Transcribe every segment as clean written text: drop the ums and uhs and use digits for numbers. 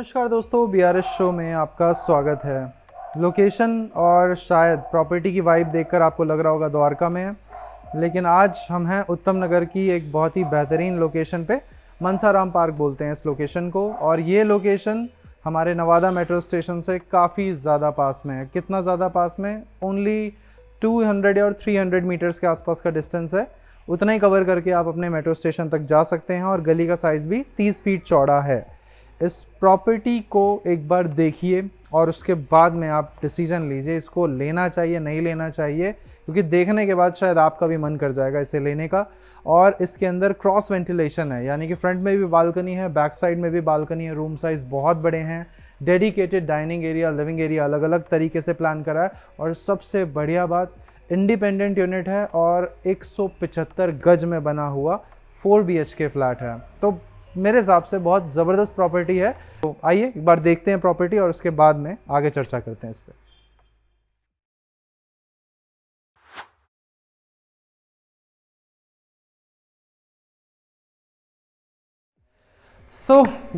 नमस्कार दोस्तों, BRS show में आपका स्वागत है। लोकेशन और शायद प्रॉपर्टी की वाइब देखकर आपको लग रहा होगा द्वारका में है, लेकिन आज हम हैं उत्तम नगर की एक बहुत ही बेहतरीन लोकेशन पे। मनसाराम पार्क बोलते हैं इस लोकेशन को, और ये लोकेशन हमारे नवादा मेट्रो स्टेशन से काफ़ी ज़्यादा पास में है। कितना ज़्यादा पास में? ओनली 200 और 300 मीटर्स के आसपास का डिस्टेंस है। उतना ही कवर करके आप अपने मेट्रो स्टेशन तक जा सकते हैं, और गली का साइज़ भी 30 फीट चौड़ा है। इस प्रॉपर्टी को एक बार देखिए और उसके बाद में आप डिसीजन लीजिए इसको लेना चाहिए नहीं लेना चाहिए, क्योंकि देखने के बाद शायद आपका भी मन कर जाएगा इसे लेने का। और इसके अंदर क्रॉस वेंटिलेशन है, यानी कि फ्रंट में भी बालकनी है, बैक साइड में भी बालकनी है। रूम साइज़ बहुत बड़े हैं, dedicated dining area, living area अलग अलग तरीके से प्लान करा है। और सबसे बढ़िया बात, इंडिपेंडेंट यूनिट है और 175 गज में बना हुआ 4 BHK फ्लैट है। तो मेरे हिसाब से बहुत ज़बरदस्त प्रॉपर्टी है। तो आइए एक बार देखते हैं प्रॉपर्टी और उसके बाद में आगे चर्चा करते हैं इस पर।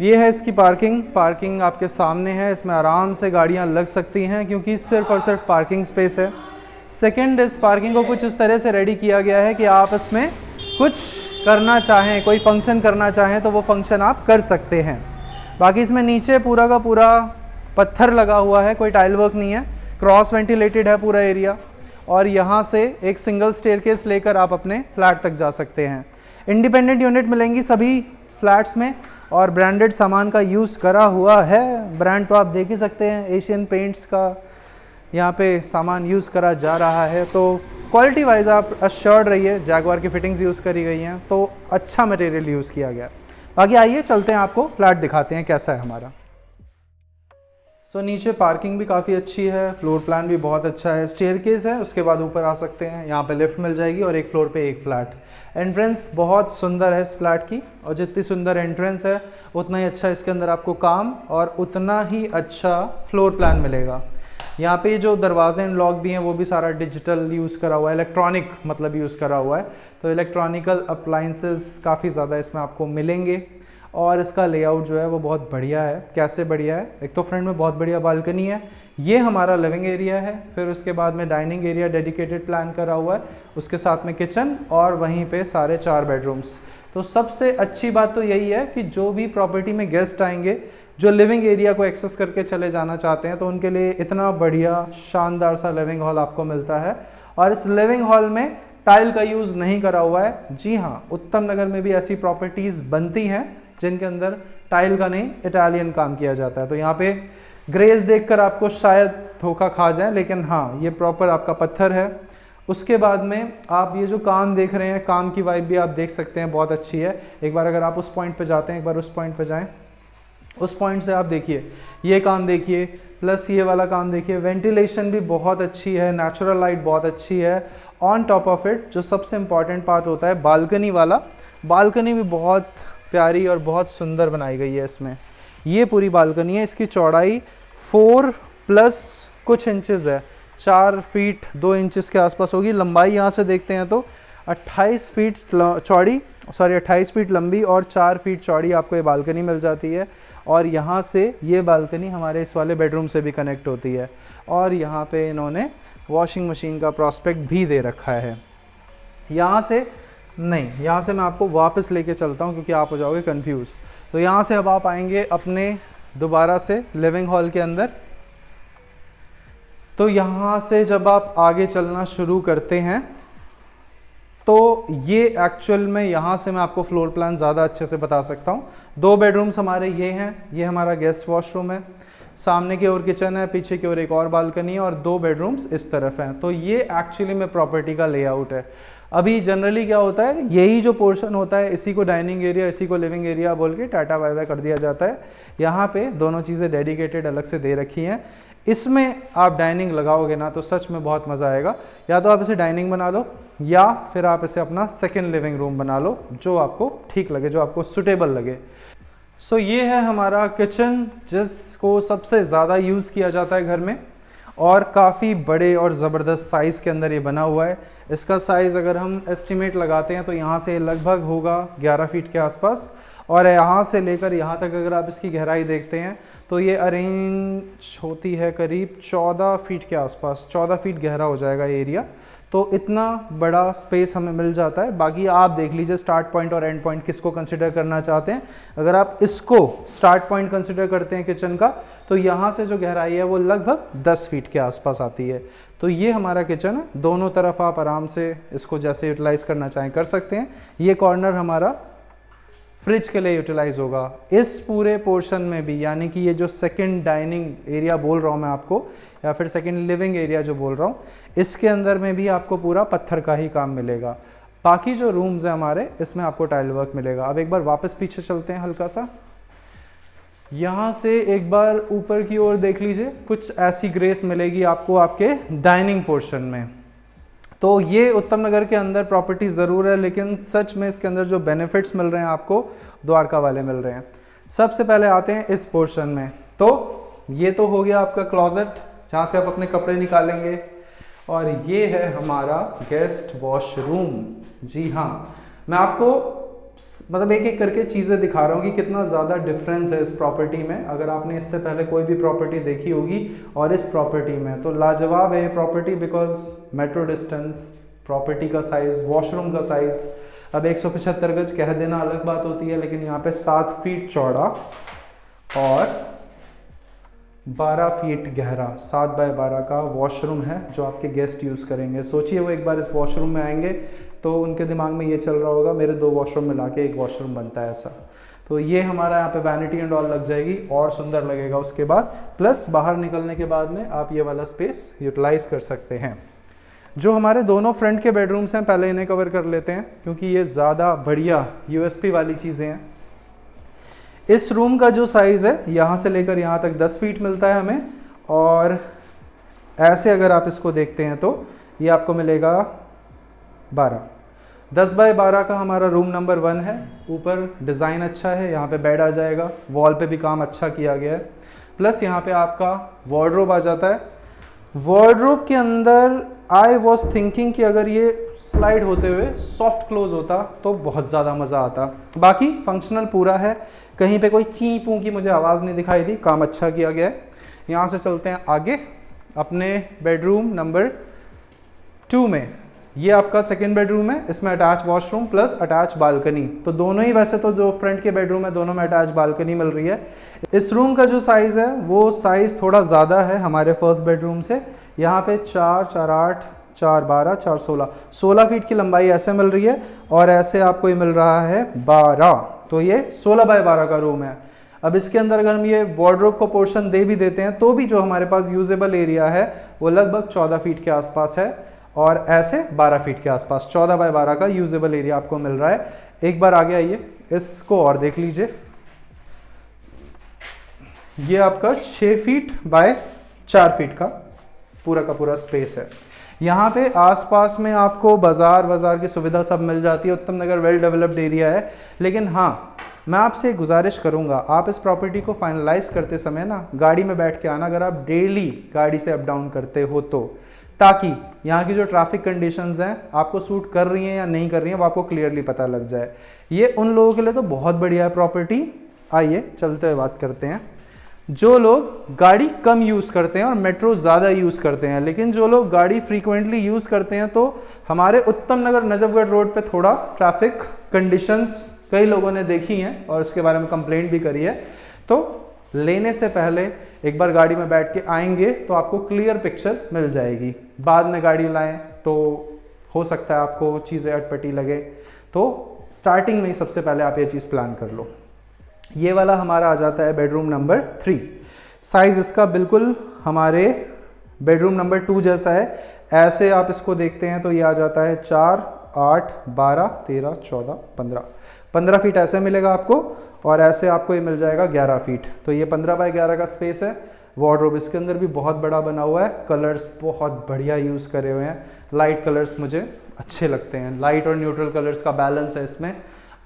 ये है इसकी पार्किंग आपके सामने है। इसमें आराम से गाड़ियां लग सकती हैं, क्योंकि सिर्फ और सिर्फ पार्किंग स्पेस है। सेकंड, इस पार्किंग को कुछ इस तरह से रेडी किया गया है कि आप इसमें कुछ करना चाहें, कोई फंक्शन करना चाहें तो वो फंक्शन आप कर सकते हैं। बाकी इसमें नीचे पूरा का पूरा पत्थर लगा हुआ है, कोई टाइल वर्क नहीं है, क्रॉस वेंटिलेटेड है पूरा एरिया। और यहाँ से एक सिंगल स्टेयरकेस लेकर आप अपने फ्लैट तक जा सकते हैं। इंडिपेंडेंट यूनिट मिलेंगी सभी फ्लैट्स में, और ब्रांडेड सामान का यूज़ करा हुआ है। ब्रांड तो आप देख ही सकते हैं, एशियन पेंट्स का यहाँ पे सामान यूज़ करा जा रहा है। तो क्वालिटी वाइज आप अश्योर्ड रहिए, जैगवार की फिटिंग्स यूज़ करी गई हैं, तो अच्छा मटेरियल यूज़ किया गया। बाकी आइए चलते हैं, आपको फ्लैट दिखाते हैं कैसा है हमारा। नीचे पार्किंग भी काफ़ी अच्छी है, फ्लोर प्लान भी बहुत अच्छा है, स्टेयरकेस है, उसके बाद ऊपर आ सकते हैं। यहाँ पे लिफ्ट मिल जाएगी और एक फ्लोर पे एक फ्लैट। एंट्रेंस बहुत सुंदर है इस फ्लैट की, और जितनी सुंदर एंट्रेंस है उतना ही अच्छा इसके अंदर आपको काम और उतना ही अच्छा फ्लोर प्लान मिलेगा। यहाँ पे जो दरवाजे एंड लॉक भी हैं वो भी सारा डिजिटल यूज़ करा हुआ है, इलेक्ट्रॉनिक मतलब यूज़ करा हुआ है। तो इलेक्ट्रॉनिकल अप्लाइंसेस काफ़ी ज़्यादा इसमें आपको मिलेंगे। और इसका लेआउट जो है वो बहुत बढ़िया है। कैसे बढ़िया है? एक तो फ्रंट में बहुत बढ़िया बालकनी है, ये हमारा लिविंग एरिया है। फिर उसके बाद में डाइनिंग एरिया डेडिकेटेड प्लान करा हुआ है, उसके साथ में किचन, और वहीं पे सारे 4 बेडरूम्स। तो सबसे अच्छी बात तो यही है कि जो भी प्रॉपर्टी में गेस्ट आएंगे जो लिविंग एरिया को एक्सेस करके चले जाना चाहते हैं, तो उनके लिए इतना बढ़िया शानदार सा लिविंग हॉल आपको मिलता है। और इस लिविंग हॉल में टाइल का यूज़ नहीं करा हुआ है। जी हाँ, उत्तम नगर में भी ऐसी प्रॉपर्टीज़ बनती हैं जिनके अंदर टाइल का नहीं, इटालियन काम किया जाता है। तो यहाँ पे ग्रेस देखकर आपको शायद धोखा खा जाए, लेकिन हाँ, ये प्रॉपर आपका पत्थर है। उसके बाद में आप ये जो काम देख रहे हैं, काम की वाइब भी आप देख सकते हैं, बहुत अच्छी है। एक बार अगर आप उस पॉइंट पे जाते हैं, एक बार उस पॉइंट पे जाएं, उस पॉइंट से आप देखिए, ये काम देखिए, प्लस ये वाला काम देखिए। वेंटिलेशन भी बहुत अच्छी है, नेचुरल लाइट बहुत अच्छी है। ऑन टॉप ऑफ इट जो सबसे इम्पॉर्टेंट पार्ट होता है बालकनी वाला, बालकनी भी बहुत प्यारी और बहुत सुंदर बनाई गई है इसमें। ये पूरी बालकनी है, इसकी चौड़ाई 4 प्लस कुछ इंचेस है, 4 फीट 2 इंचेस के आसपास होगी। लंबाई यहाँ से देखते हैं तो 28 फीट चौड़ी, 28 फीट लंबी और 4 फीट चौड़ी आपको ये बालकनी मिल जाती है। और यहाँ से ये बालकनी हमारे इस वाले बेडरूम से भी कनेक्ट होती है। और यहाँ पे इन्होंने वॉशिंग मशीन का प्रॉस्पेक्ट भी दे रखा है। यहाँ से नहीं, यहाँ से मैं आपको वापस लेके चलता हूँ, क्योंकि आप हो जाओगे कंफ्यूज। तो यहाँ से अब आप आएंगे अपने दोबारा से लिविंग हॉल के अंदर। तो यहाँ से जब आप आगे चलना शुरू करते हैं, तो ये एक्चुअल में यहाँ से मैं आपको फ्लोर प्लान ज़्यादा अच्छे से बता सकता हूँ। 2 बेडरूम्स हमारे ये हैं, ये हमारा गेस्ट वॉशरूम है, सामने की ओर किचन है, पीछे की ओर एक और बालकनी है, और 2 बेडरूम्स इस तरफ हैं। तो ये एक्चुअली में प्रॉपर्टी का लेआउट है। अभी जनरली क्या होता है, यही जो पोर्शन होता है इसी को डाइनिंग एरिया, इसी को लिविंग एरिया बोल के टाटा बाय बाय कर दिया जाता है। यहाँ पे दोनों चीज़ें डेडिकेटेड अलग से दे रखी हैं। इसमें आप डाइनिंग लगाओगे ना तो सच में बहुत मज़ा आएगा। या तो आप इसे डाइनिंग बना लो, या फिर आप इसे अपना सेकेंड लिविंग रूम बना लो, जो आपको ठीक लगे, जो आपको सुटेबल लगे। ये है हमारा किचन, जिसको सबसे ज़्यादा यूज़ किया जाता है घर में, और काफ़ी बड़े और ज़बरदस्त साइज़ के अंदर ये बना हुआ है। इसका साइज़ अगर हम एस्टिमेट लगाते हैं तो यहाँ से लगभग होगा 11 फीट के आसपास, और यहाँ से लेकर यहाँ तक अगर आप इसकी गहराई देखते हैं तो ये अरेंज होती है करीब 14 फीट के आसपास, 14 फीट गहरा हो जाएगा ये एरिया। तो इतना बड़ा स्पेस हमें मिल जाता है। बाकी आप देख लीजिए स्टार्ट पॉइंट और एंड पॉइंट किसको कंसिडर करना चाहते हैं। अगर आप इसको स्टार्ट पॉइंट कंसिडर करते हैं किचन का, तो यहाँ से जो गहराई है वो लगभग 10 फीट के आसपास आती है। तो ये हमारा किचन है, दोनों तरफ आप आराम से इसको जैसे यूटिलाइज करना चाहें कर सकते हैं। ये कॉर्नर हमारा फ्रिज के लिए यूटिलाइज होगा। इस पूरे पोर्शन में भी, यानी कि ये जो सेकंड डाइनिंग एरिया बोल रहा हूँ मैं आपको, या फिर सेकंड लिविंग एरिया जो बोल रहा हूँ, इसके अंदर में भी आपको पूरा पत्थर का ही काम मिलेगा। बाकी जो रूम्स हैं हमारे, इसमें आपको टाइल वर्क मिलेगा। अब एक बार वापस पीछे चलते हैं हल्का सा, यहाँ से एक बार ऊपर की ओर देख लीजिए, कुछ ऐसी ग्रेस मिलेगी आपको आपके डाइनिंग पोर्शन में। तो ये उत्तम नगर के अंदर प्रॉपर्टी ज़रूर है, लेकिन सच में इसके अंदर जो बेनिफिट्स मिल रहे हैं आपको, द्वारका वाले मिल रहे हैं। सबसे पहले आते हैं इस पोर्शन में। तो ये तो हो गया आपका क्लॉजेट, जहाँ से आप अपने कपड़े निकालेंगे, और ये है हमारा गेस्ट वॉशरूम। जी हाँ, मैं आपको मतलब एक एक करके चीज़ें दिखा रहा हूँ कि कितना ज़्यादा डिफरेंस है इस प्रॉपर्टी में। अगर आपने इससे पहले कोई भी प्रॉपर्टी देखी होगी और इस प्रॉपर्टी में, तो लाजवाब है ये property, because metro distance, property का साइज़, वॉशरूम का साइज़। अब 175 गज कह देना अलग बात होती है, लेकिन यहाँ पे 7 फीट चौड़ा और 12 फीट गहरा 7 बाय 12 का वॉशरूम है जो आपके गेस्ट यूज़ करेंगे। सोचिए वो एक बार इस वॉशरूम में आएंगे तो उनके दिमाग में ये चल रहा होगा मेरे 2 वॉशरूम मिला के एक वॉशरूम बनता है ऐसा। तो ये हमारा यहाँ पे वैनिटी एंड ऑल लग जाएगी और सुंदर लगेगा उसके बाद। प्लस बाहर निकलने के बाद में आप ये वाला स्पेस यूटिलाइज कर सकते हैं। जो हमारे दोनों फ्रंट के बेडरूम्स हैं, पहले इन्हें कवर कर लेते हैं क्योंकि ये ज़्यादा बढ़िया यूएसपी वाली चीज़ें हैं। इस रूम का जो साइज़ है, यहाँ से लेकर यहाँ तक 10 फीट मिलता है हमें, और ऐसे अगर आप इसको देखते हैं तो ये आपको मिलेगा 12। 10 बाय 12 का हमारा रूम नंबर 1 है। ऊपर डिज़ाइन अच्छा है, यहाँ पे बेड आ जाएगा, वॉल पे भी काम अच्छा किया गया है। प्लस यहाँ पे आपका वार्डरोब आ जाता है। वार्डरोब के अंदर आई वॉज थिंकिंग कि अगर ये स्लाइड होते हुए सॉफ्ट क्लोज होता तो बहुत ज़्यादा मज़ा आता। बाकी फंक्शनल पूरा है, कहीं पे कोई ची पू की मुझे आवाज़ नहीं दिखाई दी, काम अच्छा किया गया है। यहाँ से चलते हैं आगे अपने बेडरूम नंबर 2 में। ये आपका सेकेंड बेडरूम है, इसमें attach washroom plus attach balcony. तो दोनों ही, वैसे तो जो फ्रंट के बेडरूम है दोनों में अटैच बालकनी मिल रही है। इस रूम का जो साइज़ है वो साइज़ थोड़ा ज़्यादा है हमारे फर्स्ट बेडरूम से। यहाँ पे 4, 4, 8, 4, 12, 4, 16, 16 फीट की लंबाई ऐसे मिल रही है, और ऐसे आपको ये मिल रहा है 12। तो ये 16 बाय 12 का रूम है। अब इसके अंदर अगर हम ये वार्डरोब को पोर्शन दे भी देते हैं तो भी जो हमारे पास यूजेबल एरिया है वो लगभग 14 फीट के आसपास है, और ऐसे 12 फीट के आसपास 14 बाय 12 का यूजेबल एरिया आपको मिल रहा है। एक बार आगे आइए, इसको और देख लीजिए। ये आपका 6 फीट बाय 4 फीट का पूरा स्पेस है। यहाँ पे आसपास में आपको बाजार की सुविधा सब मिल जाती है। उत्तम नगर वेल डेवलप्ड एरिया है। लेकिन हाँ, मैं आपसे एक गुजारिश करूँगा, आप इस प्रॉपर्टी को फाइनलाइज करते समय ना गाड़ी में बैठ के आना, अगर आप डेली गाड़ी से अप डाउन करते हो तो, ताकि यहाँ की जो ट्रैफिक कंडीशंस हैं आपको सूट कर रही हैं या नहीं कर रही हैं वो आपको क्लियरली पता लग जाए। ये उन लोगों के लिए तो बहुत बढ़िया है प्रॉपर्टी। आइए चलते हुए बात करते हैं। जो लोग गाड़ी कम यूज़ करते हैं और मेट्रो ज़्यादा यूज़ करते हैं, लेकिन जो लोग गाड़ी फ्रीक्वेंटली यूज़ करते हैं, तो हमारे उत्तम नगर नजफगढ़ रोड पे थोड़ा ट्रैफिक कंडीशंस कई लोगों ने देखी हैं और उसके बारे में कंप्लेंट भी करी है। तो लेने से पहले एक बार गाड़ी में बैठ के आएंगे तो आपको क्लियर पिक्चर मिल जाएगी। बाद में गाड़ी लाएं तो हो सकता है आपको चीज़ें अटपटी लगे, तो स्टार्टिंग में ही सबसे पहले आप ये चीज़ प्लान कर लो। ये वाला हमारा आ जाता है बेडरूम नंबर 3। साइज़ इसका बिल्कुल हमारे बेडरूम नंबर 2 जैसा है। ऐसे आप इसको देखते हैं तो ये आ जाता है 4, 8, 12, 13, 14, 15 फीट ऐसे मिलेगा आपको, और ऐसे आपको ये मिल जाएगा 11 फीट। तो ये 15 बाय 11 का स्पेस है। वार्डरोब इसके अंदर भी बहुत बड़ा बना हुआ है। कलर्स बहुत बढ़िया यूज़ करे हुए हैं। लाइट कलर्स मुझे अच्छे लगते हैं, लाइट और न्यूट्रल कलर्स का बैलेंस है इसमें।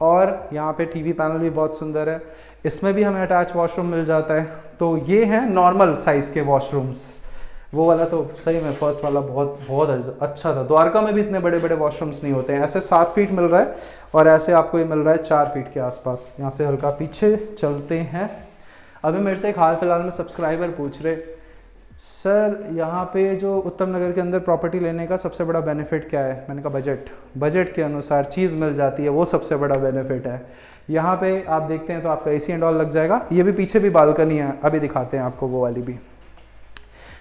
और यहाँ पे टीवी पैनल भी बहुत सुंदर है। इसमें भी हमें अटैच वॉशरूम मिल जाता है। तो ये हैं नॉर्मल साइज़ के वॉशरूम्स। वो वाला तो सही में फर्स्ट वाला बहुत बहुत अच्छा था। द्वारका में भी इतने बड़े बड़े वॉशरूम्स नहीं होते हैं। ऐसे 7 फीट मिल रहा है और ऐसे आपको ये मिल रहा है 4 फीट के आसपास। यहाँ से हल्का पीछे चलते हैं। अभी मेरे से एक हाल फिलहाल में सब्सक्राइबर पूछ रहे, सर यहाँ पे जो उत्तम नगर के अंदर प्रॉपर्टी लेने का सबसे बड़ा बेनिफिट क्या है? मैंने कहा बजट के अनुसार चीज़ मिल जाती है, वो सबसे बड़ा बेनिफिट है। यहाँ पे आप देखते हैं तो आपका AC एंड ऑल लग जाएगा। ये भी पीछे भी बालकनी है, अभी दिखाते हैं आपको वो वाली भी।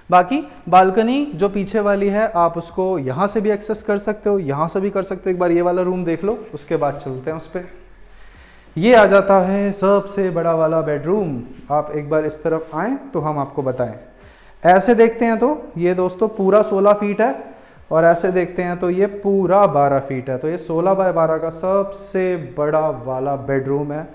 बाकी बालकनी जो पीछे वाली है आप उसको यहाँ से भी एक्सेस कर सकते हो, यहाँ से भी कर सकते हो। एक बार ये वाला रूम देख लो, उसके बाद चलते हैं उस पर। ये आ जाता है सबसे बड़ा वाला बेडरूम। आप एक बार इस तरफ आएँ तो हम आपको बताएं। ऐसे देखते हैं तो ये दोस्तों पूरा 16 फीट है और ऐसे देखते हैं तो ये पूरा 12 फीट है। तो ये 16 बाय 12 का सबसे बड़ा वाला बेडरूम है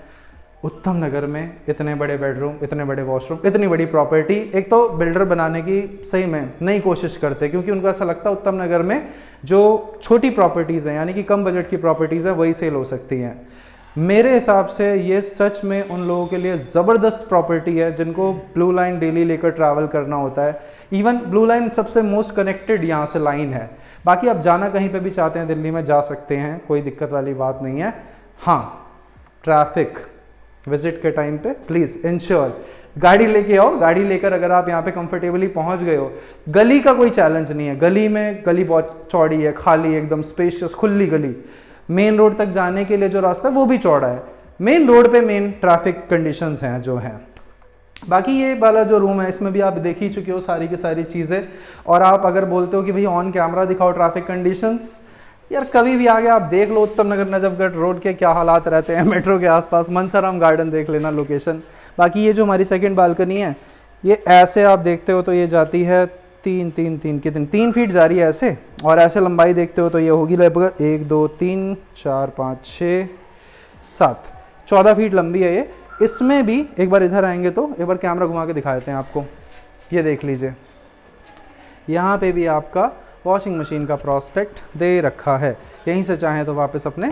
उत्तम नगर में। इतने बड़े बेडरूम, इतने बड़े वॉशरूम, इतनी बड़ी प्रॉपर्टी। एक तो बिल्डर बनाने की सही में नई कोशिश करते, क्योंकि उनको ऐसा लगता है उत्तम नगर में जो छोटी प्रॉपर्टीज़ हैं, यानी कि कम बजट की प्रॉपर्टीज़ हैं, वही सेल हो सकती हैं। मेरे हिसाब से ये सच में उन लोगों के लिए ज़बरदस्त प्रॉपर्टी है जिनको ब्लू लाइन डेली लेकर ट्रैवल करना होता है। इवन ब्लू लाइन सबसे मोस्ट कनेक्टेड यहाँ से लाइन है। बाकी आप जाना कहीं पे भी चाहते हैं दिल्ली में जा सकते हैं, कोई दिक्कत वाली बात नहीं है। हाँ, ट्रैफिक विजिट के टाइम पे प्लीज़ इंश्योर गाड़ी लेके आओ। गाड़ी लेकर अगर आप यहाँ पे कंफर्टेबली पहुँच गए हो, गली का कोई चैलेंज नहीं है। गली बहुत चौड़ी है, खाली एकदम स्पेशियस खुली गली। मेन रोड तक जाने के लिए जो रास्ता है वो भी चौड़ा है। मेन रोड पे मेन ट्रैफिक कंडीशंस हैं जो हैं। बाकी ये वाला जो रूम है इसमें भी आप देख ही चुके हो सारी की सारी चीज़ें। और आप अगर बोलते हो कि भाई ऑन कैमरा दिखाओ ट्रैफिक कंडीशंस, यार कभी भी आगे आप देख लो उत्तम नगर नजफगढ़ रोड के क्या हालात रहते हैं मेट्रो के आसपास। मनसाराम गार्डन देख लेना लोकेशन। बाकी ये जो हमारी सेकंड बालकनी है, ये ऐसे आप देखते हो तो ये जाती है 3 फीट जा रही है ऐसे। और ऐसे लंबाई देखते हो तो ये होगी लगभग 1 2 3 4 5 6 7 14 फीट लंबी है ये। इसमें भी एक बार इधर आएंगे तो एक बार कैमरा घुमा के दिखा देते हैं आपको। ये देख लीजिए, यहाँ पे भी आपका वॉशिंग मशीन का प्रॉस्पेक्ट दे रखा है। यहीं से चाहें तो वापस अपने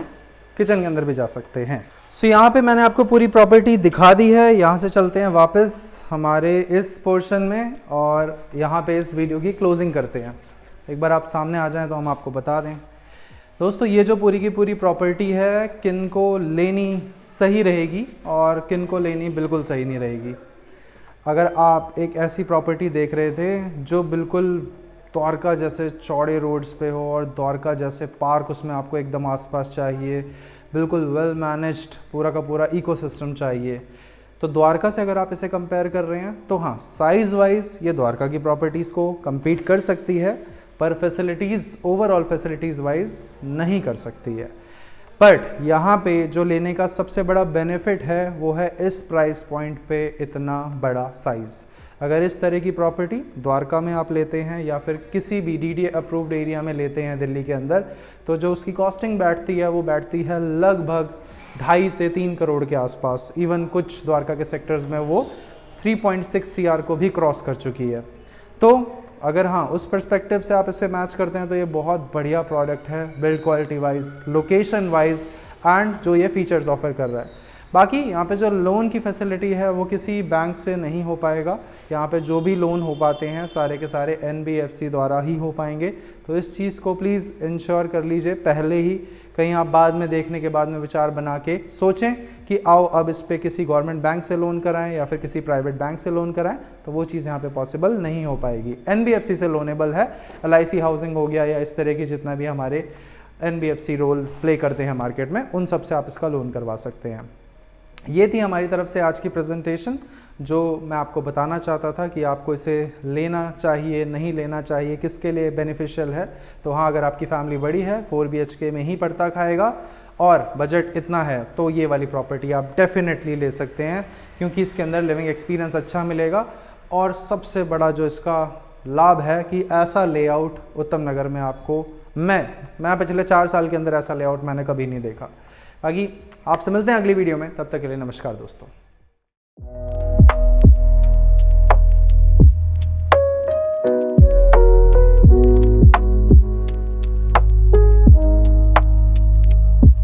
किचन के अंदर भी जा सकते हैं। सो यहाँ पे मैंने आपको पूरी प्रॉपर्टी दिखा दी है। यहाँ से चलते हैं वापस हमारे इस पोर्शन में और यहाँ पे इस वीडियो की क्लोजिंग करते हैं। एक बार आप सामने आ जाएं तो हम आपको बता दें दोस्तों, ये जो पूरी की पूरी प्रॉपर्टी है किन को लेनी सही रहेगी और किन को लेनी बिल्कुल सही नहीं रहेगी। अगर आप एक ऐसी प्रॉपर्टी देख रहे थे जो बिल्कुल द्वारका जैसे चौड़े रोड्स पे हो और द्वारका जैसे पार्क उसमें आपको एकदम आसपास चाहिए, बिल्कुल वेल मैनेज्ड पूरा का पूरा इकोसिस्टम चाहिए, तो द्वारका से अगर आप इसे कंपेयर कर रहे हैं तो हाँ, साइज़ वाइज ये द्वारका की प्रॉपर्टीज़ को compete कर सकती है, पर फैसिलिटीज़ ओवरऑल फैसिलिटीज़ वाइज नहीं कर सकती है। बट यहाँ पे जो लेने का सबसे बड़ा बेनिफिट है वो है इस प्राइस पॉइंट पे इतना बड़ा साइज़। अगर इस तरह की प्रॉपर्टी द्वारका में आप लेते हैं या फिर किसी भी DDA अप्रूव्ड एरिया में लेते हैं दिल्ली के अंदर, तो जो उसकी कॉस्टिंग बैठती है वो बैठती है लगभग 2.5 से 3 करोड़ के आसपास। इवन कुछ द्वारका के सेक्टर्स में वो 3.6 CR को भी क्रॉस कर चुकी है। तो अगर हाँ उस पर्सपेक्टिव से आप इसे मैच करते हैं तो ये बहुत बढ़िया प्रोडक्ट है build quality wise, location wise and जो ये फीचर्स ऑफर कर रहा है। बाकी यहाँ पे जो लोन की फैसिलिटी है वो किसी बैंक से नहीं हो पाएगा। यहाँ पे जो भी लोन हो पाते हैं सारे के सारे NBFC द्वारा ही हो पाएंगे। तो इस चीज़ को प्लीज़ इंश्योर कर लीजिए पहले ही, कहीं आप बाद में देखने के बाद में विचार बना के सोचें कि आओ अब इस पर किसी गवर्नमेंट बैंक से लोन कराएं या फिर किसी प्राइवेट बैंक से लोन कराएं, तो वो चीज़ यहाँ पे पॉसिबल नहीं हो पाएगी। NBFC से लोनेबल है, LIC हाउसिंग हो गया या इस तरह की जितना भी हमारे NBFC रोल प्ले करते हैं मार्केट में, उन सब से आप इसका लोन करवा सकते हैं। ये थी हमारी तरफ से आज की प्रेजेंटेशन, जो मैं आपको बताना चाहता था कि आपको इसे लेना चाहिए नहीं लेना चाहिए, किसके लिए बेनिफिशियल है। तो हाँ, अगर आपकी फैमिली बड़ी है, 4 BHK में ही पड़ता खाएगा और बजट इतना है, तो ये वाली प्रॉपर्टी आप डेफिनेटली ले सकते हैं, क्योंकि इसके अंदर लिविंग एक्सपीरियंस अच्छा मिलेगा। और सबसे बड़ा जो इसका लाभ है कि ऐसा लेआउट उत्तम नगर में आपको मैं पिछले 4 साल के अंदर ऐसा लेआउट मैंने कभी नहीं देखा। बाकी आपसे मिलते हैं अगली वीडियो में, तब तक के लिए नमस्कार दोस्तों।